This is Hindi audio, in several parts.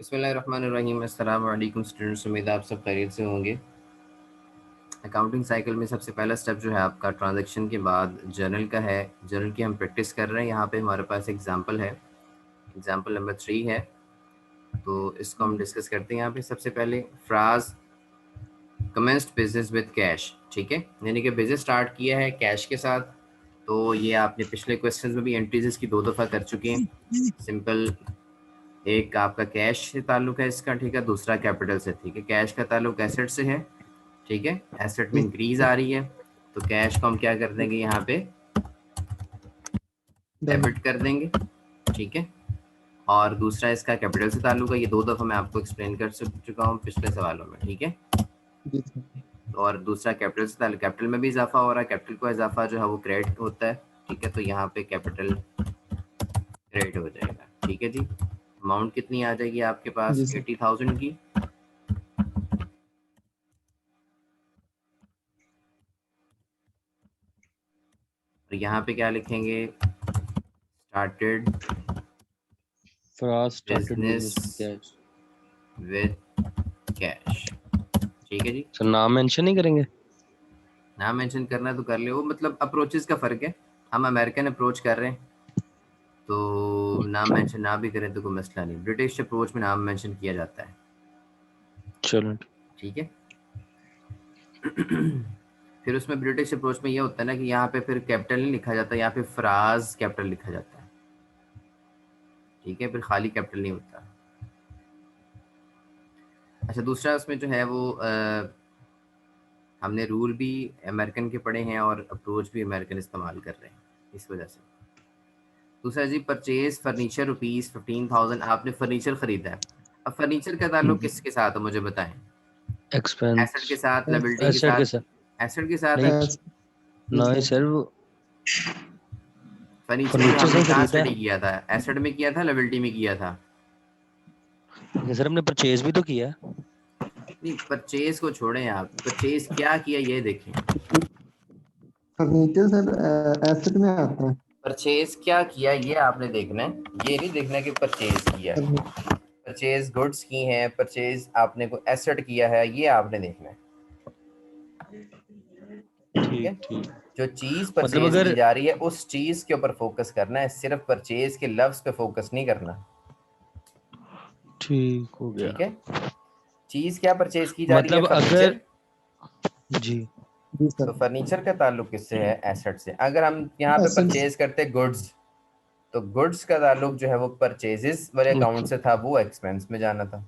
बिस्मिल्लाहिर्रहमानिर्रहीम। अस्सलाम वालेकुम स्टूडेंट्स, उम्मीद है आप सब खैरियत से होंगे। अकाउंटिंग साइकिल में सबसे पहला स्टेप जो है आपका ट्रांजैक्शन के बाद जर्नल का है। जर्नल की हम प्रैक्टिस कर रहे हैं। यहाँ पे हमारे पास एग्जांपल है, एग्जांपल नंबर 3 है, तो इसको हम डिस्कस करते हैं। यहाँ पे सबसे पहले phrase commenced business with cash, ठीक है, यानी कि बिजनेस स्टार्ट किया है कैश के साथ। तो ये आपने पिछले क्वेश्चन में भी एंट्रीज इसकी 2 दफ़ा कर चुके हैं। सिंपल, एक आपका कैश से ताल्लुक है इसका, ठीक है, दूसरा कैपिटल से, ठीक है। कैश का ताल्लुक एसेट से है, ठीक है, एसेट में इंक्रीज आ रही है, तो कैश को हम क्या कर देंगे, यहाँ पे डेबिट कर देंगे, ठीक है। और दूसरा इसका कैपिटल से ताल्लुक है, ये 2 दफ़ा मैं आपको एक्सप्लेन कर चुका हूँ पिछले सवालों में, ठीक है। और दूसरा कैपिटल से ताल्लुक, कैपिटल में भी इजाफा हो रहा है, कैपिटल को इजाफा जो है वो क्रेडिट होता है, ठीक है। तो यहाँ पे कैपिटल क्रेडिट हो जाएगा, ठीक है जी। अमाउंट कितनी आ जाएगी आपके पास, 80,000 की। तो यहाँ पे क्या लिखेंगे, स्टार्टेड बिजनेस विद कैश, ठीक है जी। सर नाम मेंशन नहीं करेंगे? नाम मेंशन करना है तो कर ले, वो मतलब अप्रोचेस का फ़र्क है। हम अमेरिकन अप्रोच कर रहे हैं, तो नाम मेंशन ना भी करें तो कोई मसला नहीं। ब्रिटिश अप्रोच में नाम मेंशन किया जाता है, चलो ठीक है। फिर उसमें ब्रिटिश अप्रोच में ये होता है ना कि यहाँ पे फिर कैपिटल नहीं लिखा जाता, यहाँ पे फ्राज कैपिटल लिखा जाता है, ठीक है, फिर खाली कैपिटल नहीं होता। अच्छा, दूसरा उसमें जो है वो हमने रूल भी अमेरिकन के पढ़े हैं और अप्रोच भी अमेरिकन इस्तेमाल कर रहे हैं, इस वजह से। दूसरा जी, परचेज फर्नीचर ₹15,000, आपने फर्नीचर खरीदा है। अब फर्नीचर का ताल्लुक किसके साथ है मुझे बताएं। एसेट के एक्सपेंस साथ, लायबिलिटी के एसेट के साथ? साथ एसेट के साथ है। नहीं, नहीं सर, वो फर्नीचर तो फर्नीचर हमने से कहाँ खरीदा स्टडी है। किया था, एसेट में किया था, लायबिलिटी में किया था? लेकिन सर हमने परचेज भी तो किया है। नहीं, परचेज को छोड़ें, आप परचेज क्या किया ये देखें। फर्नीचर सर एसेट में आता है। परचेज क्या किया ये आपने देखना है, ये नहीं देखना कि परचेज किया है। परचेज गुड्स की हैं, परचेज आपने को एसेट किया है, ये आपने देखना है, ठीक है। ठीक ठीक। जो चीज मतलब परचेज की अगर जा रही है उस चीज के ऊपर फोकस करना है, सिर्फ परचेज के लफ्ज पे फोकस नहीं करना, ठीक हो ठीक गया, है। चीज क्या परचेज की जा रही है, मतलब फर्नीचर। अगर जी जी तो सर। फर्नीचर का ताल्लुक किससे है, एसेट से। अगर हम यहाँ पे एसेट्स परचेज करते गुड्स, तो गुड्स का ताल्लुक जो है वो परचेजेस वाले अकाउंट से था, वो एक्सपेंस में जाना था।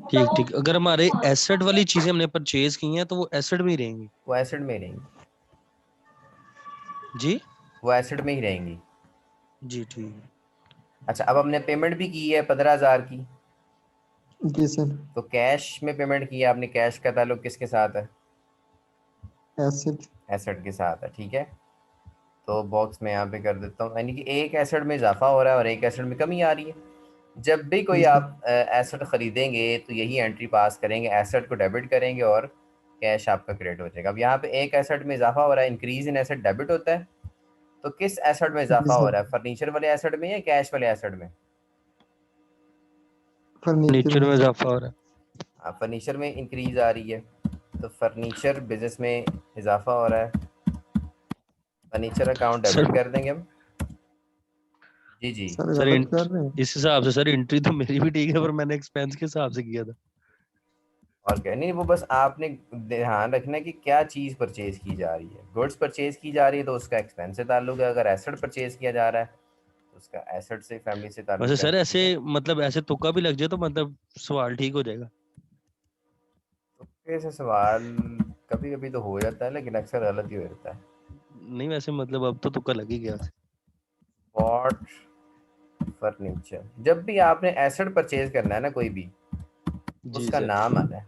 ठीक ठीक। अगर हमारे एसेट वाली चीजें हमने परचेज की हैं तो वो एसेट में ही रहेंगी। वो एसेट में ही रहेंगी, जी वो एसेट में ही रहेंगी। जी ठीक है। अच्छा, अब हमने पेमेंट भी की है 15,000 की, जी सर। तो कैश में पेमेंट की है आपने, कैश का ताल्लुक किसके साथ है, एसेट। एसेट के साथ है, ठीक है। तो बॉक्स में यहाँ पे कर देता हूँ, यानी कि एक एसेट में इजाफा हो रहा है और एक एसेट में कमी आ रही है। जब भी कोई जी सर। आप एसेट खरीदेंगे तो यही एंट्री पास करेंगे, एसेट को डेबिट करेंगे और कैश आपका क्रेडिट हो जाएगा। अब यहाँ पे एक एसेट में इजाफा हो रहा है, इंक्रीज इन एसेट डेबिट होता है, तो किस एसेट में जी इजाफा हो सर। रहा है, फर्नीचर वाले एसेट में या कैश वाले एसेट में? फर्नीचर फर्नीचर में। में इजाफा हो रहा फर्नीचर में इंक्रीज आ रही है, तो फर्नीचर बिजनेस में इजाफा हो रहा है, फर्नीचर अकाउंट है डेबिट सर। कर देंगे हम। जी जी। सर सर गलत कर रहे हैं। इस हिसाब से सर एंट्री तो मेरी भी ठीक है, पर मैंने एक्सपेंस के हिसाब से किया था। और क्या नहीं, वो बस आपने ध्यान रखना है कि क्या चीज़ परचेज की जा रही है। गुड्स परचेज की जा रही है तो उसका एक्सपेंस से ताल्लुक है, अगर एसेट परचेज किया जा रहा है तो उसका एसेट से, फैमिली से वैसे ताल्लुक है, सर ठीक ऐसे है। मतलब ऐसे तुक्का भी लग जाए तो मतलब सवाल ठीक हो जाएगा। तो ऐसे सवाल कभी कभी तो हो जाता है, लेकिन अक्सर गलत ही हो जाता है। नहीं वैसे मतलब अब तो तुक्का लग ही गया। पॉट फर्नीचर, जब भी आपने एसेट परचेज करना है ना कोई भी, जी उसका सर नाम आना है।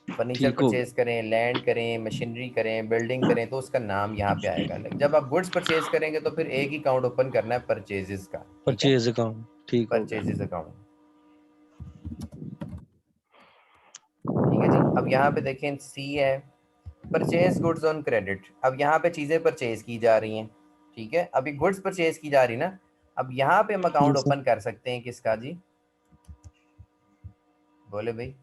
फर्नीचर ठीक हो परचेज गया। करें, लैंड करें, मशीनरी करें, बिल्डिंग करें, तो उसका नाम यहाँ पे आएगा। जब आप गुड्स परचेज करेंगे तो फिर एक ही अकाउंट ओपन करना है परचेजेस का, ठीक है, परचेज अकाउंट ठीक हो गया। परचेजेस अकाउंट, ठीक है जी। अब यहाँ पे देखें, सी है परचेज गुड्स ऑन क्रेडिट। अब यहाँ पे चीज़ें परचेज की जा रही हैं, ठीक है, अभी गुड्स परचेज की जा रही ना। अब यहाँ पे हम जी अकाउंट सर। ओपन कर सकते हैं किसका जी, बोले भाई,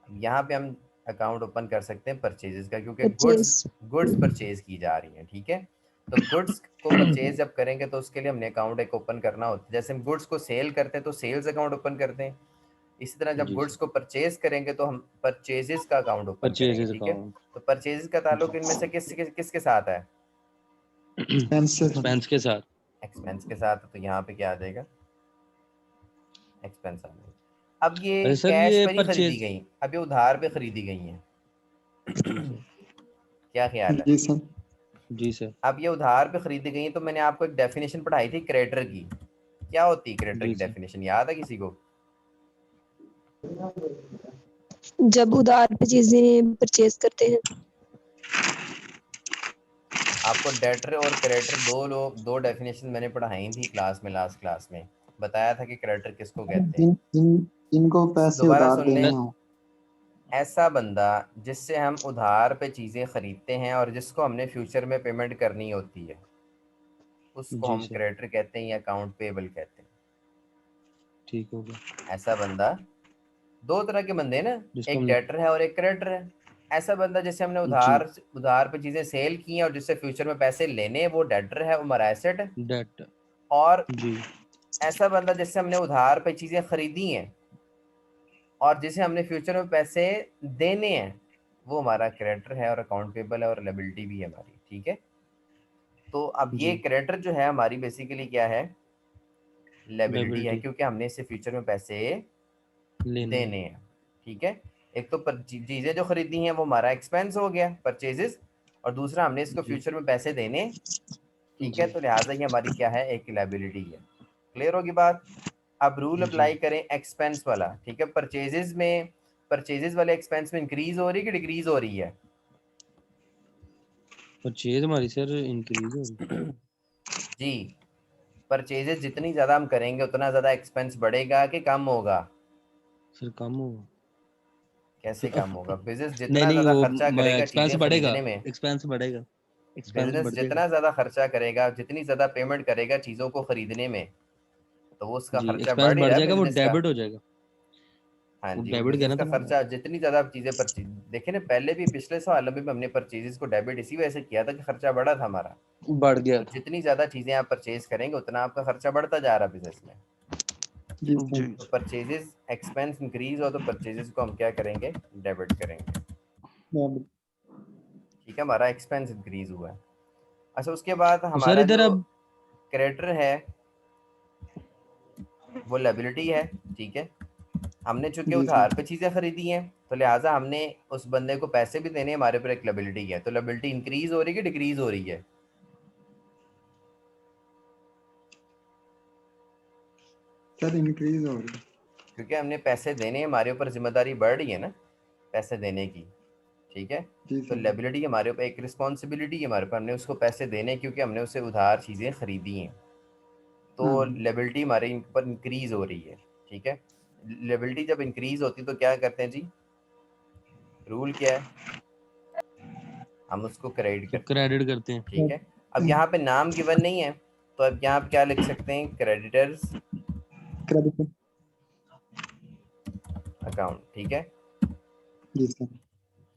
यहाँ पे हम अकाउंट ओपन कर सकते हैं परचेजेस का, क्योंकि परचेज गुड्स परचेज की जा रही हैं, ठीक है। तो गुड्स को परचेज जब करेंगे तो उसके लिए हमने अकाउंट एक ओपन करना होता है। जैसे हम गुड्स को सेल करते हैं तो सेल्स अकाउंट ओपन करते हैं, इसी तरह जब जी गुड्स सर, को परचेज करेंगे तो हम परचेजेस का अकाउंट ओपन करेंगे, परचेजेस ठीक है। अकाउंट, तो परचेजेस का ताल्लुक इनमें से किसके साथ है? एक्सपेंस से एक्सपेंस के साथ। एक्सपेंस के साथ। तो यहाँ पे क्या आ जाएगा? एक्सपेंस आ जाएगा। अब ये अरे सर कैश ये पे नहीं खरीदी परचेज, गई, अब ये उधार पे खरीदी गई हैं। जी सर, क्या ख्याल है? जी सर। जी सर, अब ये उधार पे खरीदी गई हैं, तो मैंने आपको एक डेफिनेशन पढ़ाई थी क्रेडिटर की। क्या होती है क्रेडिटर जी की सर, डेफिनेशन, याद है किसी को? जब उधार पे चीजें परचेज करते हैं। आपको डेटर और क्रेडिटर दो डेफिनेशन मैंने पढ़ाई थी क्लास में, लास्ट क्लास में बताया था कि क्रेडिटर किसको कहते हैं। जिनको पैसे दोबारा उधार सुन देने लें। हो। ऐसा बंदा जिससे हम उधार पे चीज़ें खरीदते हैं और जिसको हमने फ्यूचर में पेमेंट करनी होती है, उसको जी हम सर, क्रेडिटर कहते हैं या अकाउंट पेबल कहते हैं। ठीक हो गया, ऐसा बंदा, दो तरह के बंदे हैं ना, जिसको एक हम, डेटर है और एक क्रेडिटर है। ऐसा बंदा जिससे हमने जी, उधार पे चीज़ें सेल की हैं और जिससे फ्यूचर में पैसे लेने हैं, वो डेटर है, वो हमारा एसेट है। डेट, और जी, ऐसा बंदा जिससे हमने उधार पे चीज़ें खरीदी हैं और जिसे हमने फ्यूचर में पैसे देने हैं, वो हमारा क्रेडिटर है और अकाउंट पेबल है और लायबिलिटी भी है हमारी, ठीक है। तो अब ये जी, क्रेडिटर जो है हमारी बेसिकली क्या है? लायबिलिटी है, लायबिलिटी क्योंकि हमने इससे फ्यूचर में पैसे लेने हैं, देने हैं, ठीक है। एक तो चीज़ें जो खरीदी हैं वो हमारा एक्सपेंस हो गया, परचेजेस, और दूसरा हमने इसको जी, फ्यूचर में पैसे देने, ठीक है। जी, तो लिहाजा ये हमारी क्या है? एक लायबिलिटी है। क्लियर होगी बात? अब रूल जी, अप्लाई करें एक्सपेंस वाला, ठीक है। परचेजेस वाले एक्सपेंस में इंक्रीज हो रही है कि डिक्रीज हो रही है? परचेज हमारी सर इंक्रीज हो रही, जी, परचेजेस जितनी ज़्यादा हम करेंगे उतना ज़्यादा एक्सपेंस बढ़ेगा कि कम होगा? सर कम होगा, कैसे कम होगा? बिजनेस नहीं जितना नहीं ज़्यादा वो खर्चा करेगा एक्सपेंस चीज़ें बढ़ेगा, खरीदने में, एक्सपेंस बढ़ेगा, एक्सपेंस बिजनेस बढ़ जाएगा, जितना ज़्यादा खर्चा करेगा, जितनी ज़्यादा पेमेंट करेगा चीज़ों को खरीदने में, तो वो उसका जी, खर्चा एक्सपेंस बढ़ ही बढ़ रहा है जाएगा, वो बिजनेस का। डेबिट हो जाएगा, हाँ वो जी, वो डेबिट बिजनेस कहना का था मैंने खर्चा, जितनी ज़्यादा चीज़ें परचेज, देखिए ना पहले भी पिछले साल में भी हमने परचेजेस को डेबिट इसी वजह से किया था कि खर्चा बढ़ा था हमारा। आपको, बढ़ गया तो था, जितनी ज़्यादा चीज़ें आप परचेज करेंगे उतना आपका खर्चा बढ़ता जा रहा है बिजनेस में। जी जी, सर। तो परचेजेस एक्सपेंस इंक्रीज हो तो परचेजेस को हम क्या करेंगे? डेबिट करेंगे, ठीक है। हमारा एक्सपेंस इंक्रीज हुआ है। अच्छा, उसके बाद तो सर हमारा इधर जो अब, क्रेडिटर है वो लायबिलिटी है, ठीक है। हमने चूंकि जी सर। उधार पे चीज़ें खरीदी हैं तो लिहाजा हमने उस बंदे को पैसे भी देने, हमारे ऊपर एक लायबिलिटी है। तो लायबिलिटी इंक्रीज हो रही है कि डिक्रीज हो रही है? सर इंक्रीज हो रही है। क्योंकि हमने पैसे देने, हमारे ऊपर जिम्मेदारी बढ़ रही है ना पैसे देने की, ठीक है। जी तो सर। लायबिलिटी हमारे ऊपर एक रिस्पॉन्सिबिलिटी है, हमारे ऊपर हमने उसको पैसे देने, क्योंकि हमने उससे उधार चीज़ें खरीदी हैं। तो हाँ। लायबिलिटी हमारे ऊपर इंक्रीज हो रही है, ठीक है। लायबिलिटी जब इंक्रीज होती है तो क्या करते हैं जी? रूल क्या है? हम उसको क्रेडिट तो करते हैं, क्रेडिट करते हैं, ठीक है। अब यहाँ पे नाम गिवन नहीं है, तो अब यहाँ पे क्या लिख सकते हैं? Creditors credit. अकाउंट, ठीक है। जी सर।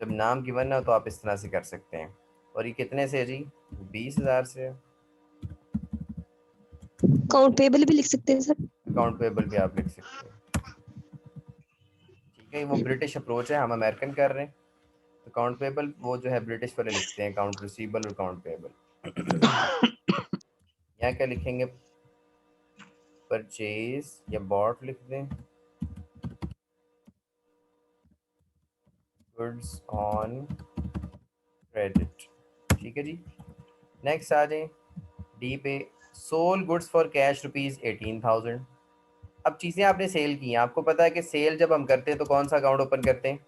जब नाम गिवन ना हो तो आप इस तरह से कर सकते हैं। और ये कितने से है जी? 20,000 से है। अकाउंट पेबल भी लिख सकते हैं सर। अकाउंट पेबल भी आप लिख सकते हैं, ठीक है। वो ब्रिटिश अप्रोच है, हम अमेरिकन कर रहे हैं। अकाउंट पेबल वो जो है ब्रिटिश वाले लिखते हैं, अकाउंट रिसीवेबल और अकाउंट पेबल। यहाँ क्या लिखेंगे? परचेज या बॉट लिख दें, गुड्स ऑन क्रेडिट, ठीक है जी। नेक्स्ट आ जाए डी पे। Sold goods for cash ₹18,000। अब चीज़ें आपने सेल की हैं, आपको पता है कि सेल जब हम करते हैं तो कौन सा अकाउंट ओपन करते हैं?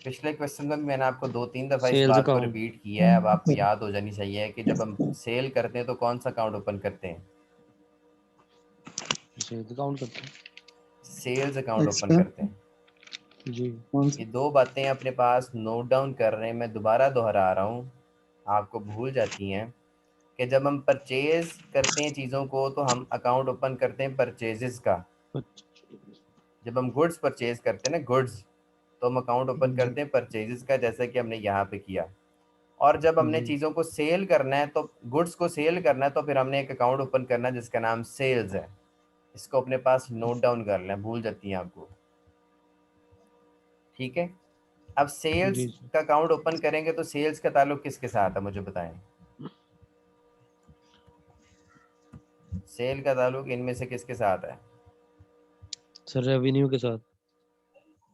पिछले क्वेश्चन में भी मैंने आपको 2-3 दफ़ा इस सेल्स बात को अकाउंट, रिपीट किया है, अब आपको याद हो जानी चाहिए कि जब हम सेल करते हैं तो कौन सा अकाउंट ओपन करते हैं? सेल्स अकाउंट करते हैं, सेल्स अकाउंट ओपन एक्सपेंस करते हैं। जी, कौन ये सा? दो बातें अपने पास नोट डाउन कर रहे हैं, मैं दोबारा दोहरा रहा हूँ, आपको भूल जाती हैं। कि जब हम परचेज करते हैं चीज़ों को तो हम अकाउंट ओपन करते हैं परचेजेस का। जब हम गुड्स परचेज करते हैं ना, गुड्स, तो हम अकाउंट ओपन जी करते हैं परचेजेस का, जैसा कि हमने यहाँ पे किया। और जब हमने जी चीज़ों को सेल करना है, तो गुड्स को सेल करना है, तो फिर हमने एक अकाउंट ओपन करना है जिसका नाम सेल्स है। इसको अपने पास नोट डाउन कर लें, भूल जाती हैं आपको। ठीक है, अब सेल्स जी सर। का अकाउंट ओपन करेंगे तो सेल्स का ताल्लुक किसके साथ है, मुझे बताएं। सेल का ताल्लुक इनमें से किसके साथ है? सर रेवेन्यू के साथ।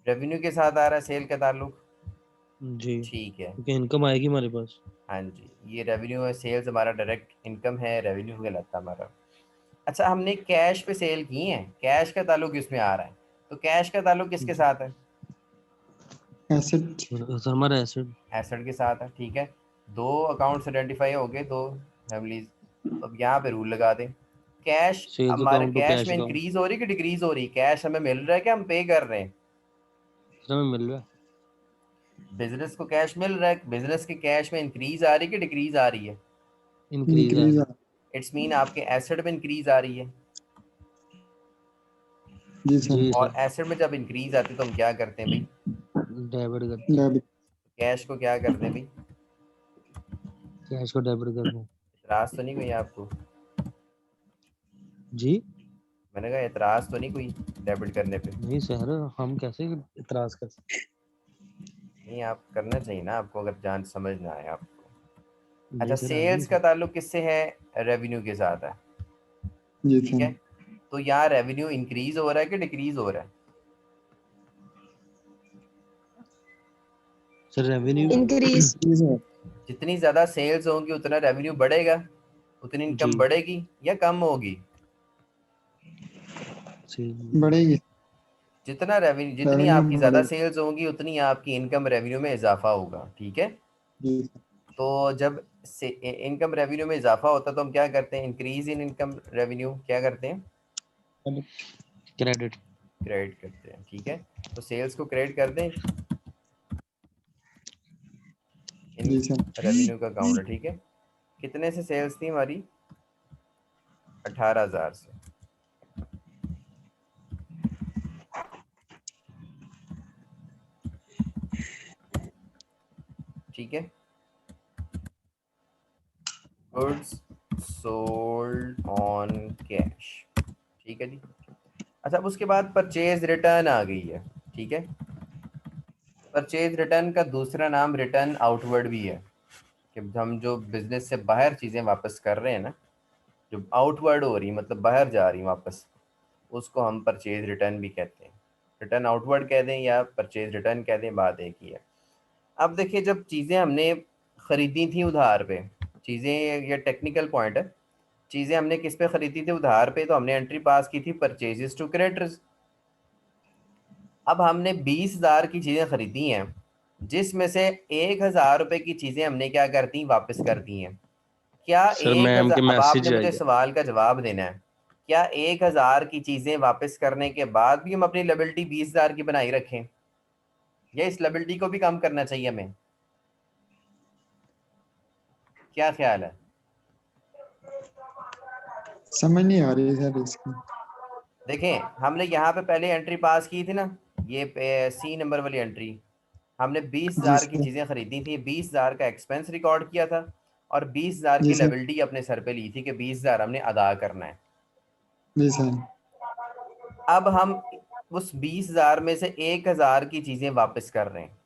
रेवेन्यू के साथ आ रहा है सेल का ताल्लुक। जी, ठीक है, क्योंकि इनकम आएगी हमारे पास। हाँ जी, ये रेवेन्यू है, सेल्स हमारा डायरेक्ट इनकम है, रेवेन्यू कहलाता है हमारा। अच्छा, हमने कैश पे सेल की है, कैश का ताल्लुक इसमें आ रहा है, तो कैश का ताल्लुक किसके साथ है? एसेट। सर हमारा एसेट। एसेट के साथ है। ठीक है, दो अकाउंट्स आइडेंटिफाई हो गए, दो फैमिलीज। अब यहाँ पे रूल लगा दें, कैश सेल्स हमारे अकाउंट टू कैश कैश में अकाउंट। इंक्रीज हो रही है कि डिक्रीज हो रही है? कैश हमें मिल रहा है कि हम पे कर रहे हैं? सर हमें मिल रहा है। बिजनेस को कैश मिल रहा है, बिजनेस के कैश में इंक्रीज आ रही है कि डिक्रीज आ रही है? इंक्रीज आ इंक्रीज। रही इट्स मीन आपके एसेट में इंक्रीज आ रही है। जी है। सर। जी और सर, एसेट में जब इंक्रीज आती है तो हम क्या करते हैं भाई? डेबिट करते हैं। डेबिट। कैश को क्या करते हैं भाई? कैश को डेबिट करते हैं। इतराज तो नहीं कोई आपको? जी मैंने कहा इतराज तो नहीं कोई डेबिट करने पे? नहीं सर, हम कैसे इतराज कर सकते नहीं, आप करना चाहिए ना आपको, अगर जान समझ ना आए आपको। हैं? अच्छा, जी सर आएगी सेल्स का सर। ताल्लुक किससे है? रेवेन्यू के साथ है। जी ठीक सर। है, तो यहाँ रेवेन्यू इंक्रीज हो रहा है कि डिक्रीज हो रहा है? Sir revenue. इंक्रीज। जी सर। जितनी ज्यादा सेल्स होंगी उतना रेवेन्यू बढ़ेगा, उतनी जी इनकम बढ़ेगी या कम होगी? बढ़ेगी। जितना रेवेन्यू, जितनी रेवेन्यू आपकी ज्यादा बढ़ेगी। सेल्स होंगी उतनी आपकी इनकम रेवेन्यू में इजाफा होगा। ठीक है, जी सर। तो जब से इनकम रेवेन्यू में इजाफा होता है तो हम क्या करते हैं? इंक्रीज इन इनकम रेवेन्यू क्या करते हैं? क्रेडिट। क्रेडिट करते हैं। ठीक है, तो सेल्स को क्रेडिट कर दें, इन जी सर। रेवेन्यू का अकाउंट है। ठीक है, कितने से सेल्स थी हमारी? 18,000 से। ठीक है, गुड्स सोल्ड ऑन कैश। ठीक है जी। अच्छा, अब उसके बाद परचेज रिटर्न आ गई है। ठीक है, परचेज रिटर्न का दूसरा नाम रिटर्न आउटवर्ड भी है, कि हम जो बिजनेस से बाहर चीज़ें वापस कर रहे हैं ना, जो आउटवर्ड हो रही मतलब बाहर जा रही वापस, उसको हम परचेज रिटर्न भी कहते हैं। रिटर्न आउटवर्ड कह दें या परचेज रिटर्न कह दें, बात एक ही है। अब देखिए, जब चीज़ें हमने ख़रीदी थी उधार पे, चीज़ें, ये टेक्निकल पॉइंट है, चीज़ें हमने किस पे ख़रीदी थी? उधार पे, तो हमने एंट्री पास की थी परचेजेस टू क्रेडिटर्स। अब हमने 20,000 की चीज़ें ख़रीदी हैं, जिसमें से 1,000 रुपये की चीज़ें हमने क्या करती? वापस कर दी हैं। क्या सर एक मैम हजार, के अब आपने मैसेज मुझे आएगा। सवाल का जवाब देना है, क्या 1,000 की चीज़ें वापस करने के बाद भी हम अपनी लायबिलिटी 20,000 की बनाई रखें, या इस लायबिलिटी को भी कम करना चाहिए हमें? क्या ख्याल है? समझ नहीं आ रही सर इसकी। देखें, हमने यहाँ पे पहले एंट्री पास की थी ना, ये सी नंबर वाली एंट्री, हमने जी 20,000 की सर। चीज़ें खरीदी थी, 20,000 का एक्सपेंस रिकॉर्ड किया था, और 20,000 की जी सर। लायबिलिटी अपने सर पे ली थी कि 20,000 हमने अदा करना है। जी सर। अब हम उस 20,000 में से 1,000 की चीज़ें वापस कर रहे हैं।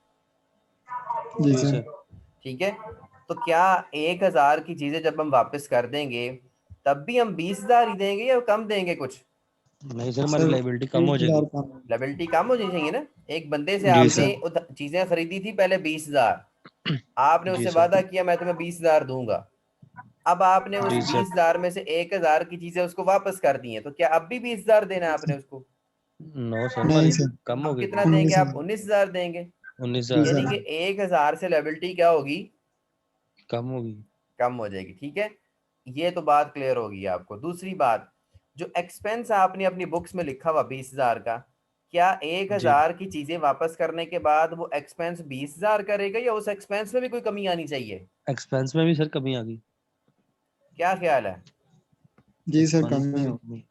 जी जी सर। सर। ठीक है, तो क्या 1,000 की चीज़ें जब हम वापस कर देंगे तब भी हम 20,000 ही देंगे या कम देंगे कुछ? नहीं सर, हमारी सर लाइबिलिटी कम हो 1,000 जाएगी। कम। लायबिलिटी कम हो जानी चाहिए ना। एक बंदे से जी आपने सर। चीज़ें खरीदी थी पहले 20,000, आपने जी उससे सर। वादा किया मैं तुम्हें 20,000 दूंगा। अब आपने उस जी सर। 20,000 में से 1,000 की चीज़ें उसको वापस कर दी हैं, तो क्या अब भी 20,000 देना है आपने उसको? नो सर, नहीं हमारी सर। कम हो अब गई कितना थी। देंगे 19,000। आप? 19,000 देंगे। जी 19,000 यानी सर। कि देंगे। 1,000 से लायबिलिटी क्या होगी? कम होगी। कम हो जाएगी। ठीक है, ये तो बात क्लियर होगी आपको। दूसरी बात, जो एक्सपेंस आपने अपनी बुक्स में लिखा हुआ 20,000 का, क्या जी, 1,000 की चीजें वापस करने के बाद वो एक्सपेंस 20,000 करेगा, या उस एक्सपेंस में भी कोई कमी आनी चाहिए? एक्सपेंस में भी सर कमी आ गई। क्या ख्याल है? जी सर, एक्सपेंस कमी में हो। भी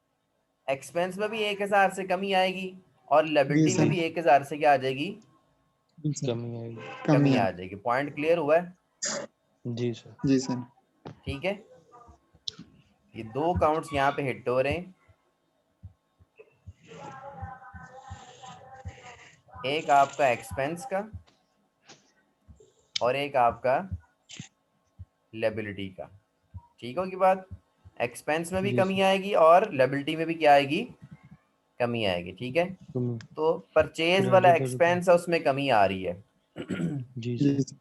एक्सपेंस में भी 1000 से कमी आएगी और जी लेबिलिटी में सर, भी 1000 से क्या आ जाएगी? जी सर, कमी आएगी। कमी कमी है। आ जाएगी। पॉइंट क्लियर हुआ है? जी सर। जी सर, ठीक है, ये दो काउंट्स यहाँ पे हिट हो रहे हैं, एक आपका एक्सपेंस का और एक आपका लेबिलिटी का। ठीक होगी बात? एक्सपेंस में भी जी कमी सर। आएगी और लेबिलिटी में भी क्या आएगी? कमी आएगी। ठीक है, कमी तो परचेज वाला क्रेडिटर का। एक्सपेंस है, उसमें कमी आ रही है। जी जी सर। सर,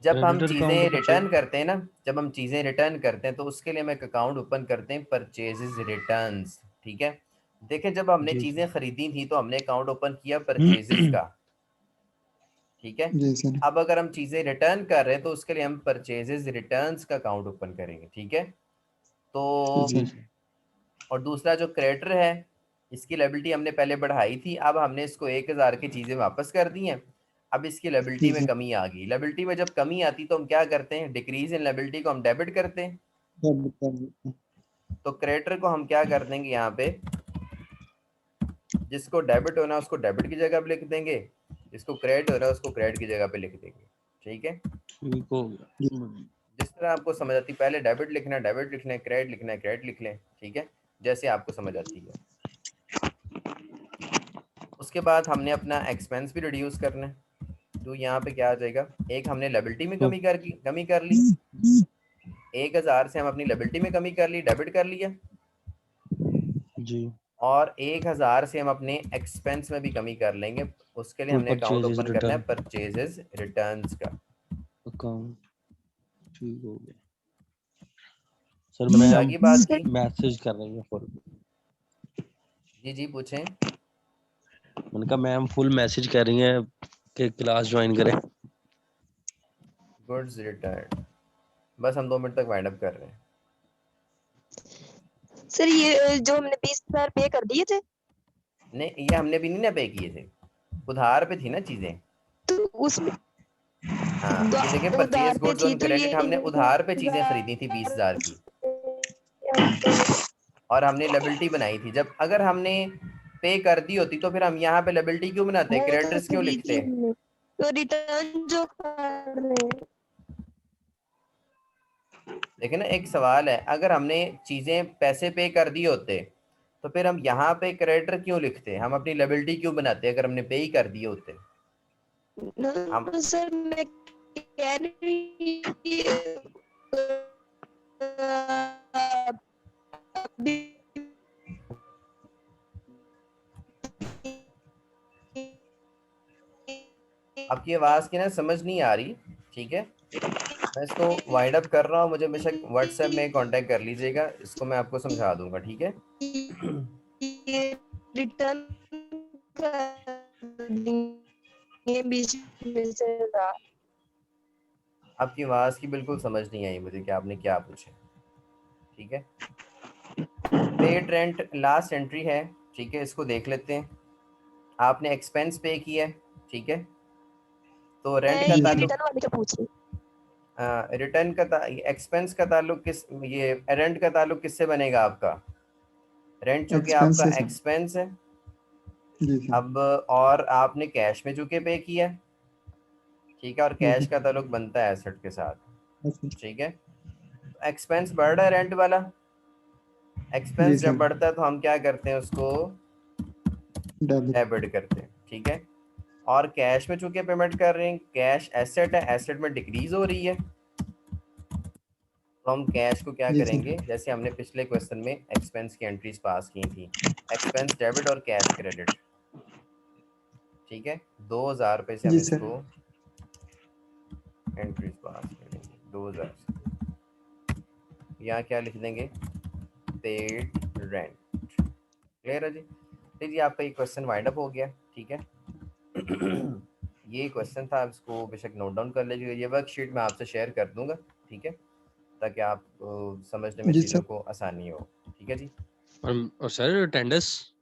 जब हम क्रेडिटर चीजें काउंट परचेज। रिटर्न करते हैं ना, जब हम चीजें रिटर्न करते हैं तो उसके लिए हम एक अकाउंट ओपन करते हैं, परचेजेस रिटर्न्स। ठीक है, देखें जब हमने जी चीजें सर। खरीदी थी तो हमने अकाउंट ओपन किया परचेजेस का। ठीक है, जी सर, अब अगर हम चीजें रिटर्न कर रहे हैं तो उसके लिए हम परचेजेस रिटर्न्स का अकाउंट ओपन करेंगे। ठीक है, तो जी जी सर, सर। और दूसरा जो क्रेडिटर है, इसकी लायबिलिटी हमने पहले बढ़ाई थी, अब हमने इसको 1000 की चीजें वापस कर दी हैं। अब इसकी लायबिलिटी जी में सर, कमी आ गई। लायबिलिटी में जब कमी आती तो हम क्या करते हैं? डिक्रीज इन लायबिलिटी को हम डेबिट करते हैं। सब कर। तो क्रेडिटर को हम क्या कर देंगे, यहाँ पे जिसको डेबिट होना है उसको डेबिट की जगह पे लिख देंगे, जिसको क्रेडिट हो रहा है उसको क्रेडिट की जगह पे लिख देंगे। ठीक है, ठीक हो जी गया। जिस तरह आपको समझ आती है, पहले डेबिट लिखना है डेबिट लिखना है, क्रेडिट लिखना है क्रेडिट लिख लें। ठीक है, जैसे आपको समझ आती है। उसके बाद हमने अपना एक्सपेंस भी रिड्यूस करना है, तो यहाँ पे क्या आ जाएगा? एक हमने लायबिलिटी में तो कमी कर ली, 1000 से हम अपनी लायबिलिटी में कमी कर ली, डेबिट कर लिया। जी और 1000 से हम अपने एक्सपेंस में भी कमी कर लेंगे, उसके लिए तो हमने अकाउंट परचेजेस ओपन करना है रिटर्न परचेजेस रिटर्न्स का। अकाउंट। ठीक हो गया सर। समझ आ मैम गई बात की? मैसेज कर रही है फुल। जी जी पूछें। मैंने कहा मैम फुल मैसेज कर रही हैं कि क्लास ज्वाइन करें। गुड्स रिटर्न, बस हम 2 मिनट तक वाइंड अप कर रहे हैं। सर ये जो हमने 20,000 पे कर दिए थे, नहीं, ये हमने भी नहीं ना पे किए थे, उधार पे थी ना चीजें। तो उसमें हाँ, ये देखें, उधार परचेज पे गुड्स थी ऑन तो ये क्रेडिट हमने उधार पे चीजें खरीदी थी 20,000 की, और हमने लायबिलिटी बनाई थी। जब अगर हमने पे कर दी होती तो फिर हम यहाँ पे लायबिलिटी क्यों बनाते? वो तो क्रेडिटर्स क्यों खरीदी लिखते? हमने, तो रिटर्न जो कर रहे हैं। देखिए ना, एक सवाल है, अगर हमने चीजें पैसे पे कर दिए होते तो फिर हम यहाँ पे क्रेडिटर क्यों लिखते? हम अपनी लायबिलिटी क्यों बनाते अगर हमने पे ही कर दिए होते? हम सर मैं कह रही अभी आपकी आवाज की ना समझ नहीं आ रही। ठीक है, मैं इसको वाइंड अप कर रहा हूँ, मुझे बेशक व्हाट्सएप में कांटेक्ट कर लीजिएगा, इसको मैं आपको समझा दूंगा। ठीक है, रिटर्न कर देंगे बीच में से। आपकी आवाज की बिल्कुल समझ नहीं आई मुझे कि आपने क्या पूछा। ठीक है, पेड रेंट लास्ट एंट्री है। ठीक है, इसको देख लेते हैं। आपने एक्सपेंस पे किया है। ठीक है, तो मैं रेंट का जी ये सर, ताल्लुक, रिटर्न वाले का पूछ रही रिटर्न का एक्सपेंस का ताल्लुक किस, ये रेंट का ताल्लुक किससे बनेगा आपका? रेंट चूंकि एक्सपेंस आपका है सर। एक्सपेंस है। जी सर, अब और आपने कैश में चूंकि पे किया है। ठीक है, और जी कैश सर, का ताल्लुक बनता है एसेट के साथ। अच्छा, ठीक है, तो एक्सपेंस बढ़ रहा है रेंट वाला। जी एक्सपेंस जब सर, बढ़ता है तो हम क्या करते हैं? उसको डेबिट। डेबिट करते हैं। ठीक है, और कैश में चूंकि पेमेंट कर रहे हैं, कैश एसेट है, एसेट में डिक्रीज हो रही है, तो हम कैश को क्या जी सर, करेंगे? जैसे हमने पिछले क्वेश्चन में एक्सपेंस की एंट्रीज पास की थी, एक्सपेंस डेबिट और कैश क्रेडिट। ठीक है, 2000 रुपये से हम जी सर, इसको एंट्रीज पास करेंगे 2000 से। यहाँ क्या लिख देंगे? Paid rent. क्लियर है जी? तो जी आपका ये क्वेश्चन वाइंड अप हो गया। ठीक है, ये क्वेश्चन था, आप इसको बेशक नोट डाउन कर लीजिएगा, ये वर्कशीट मैं आपसे शेयर कर दूंगा। ठीक है, ताकि आप समझने में जी चीज़ों सर। को आसानी हो। ठीक है जी। और सर अटेंडेंस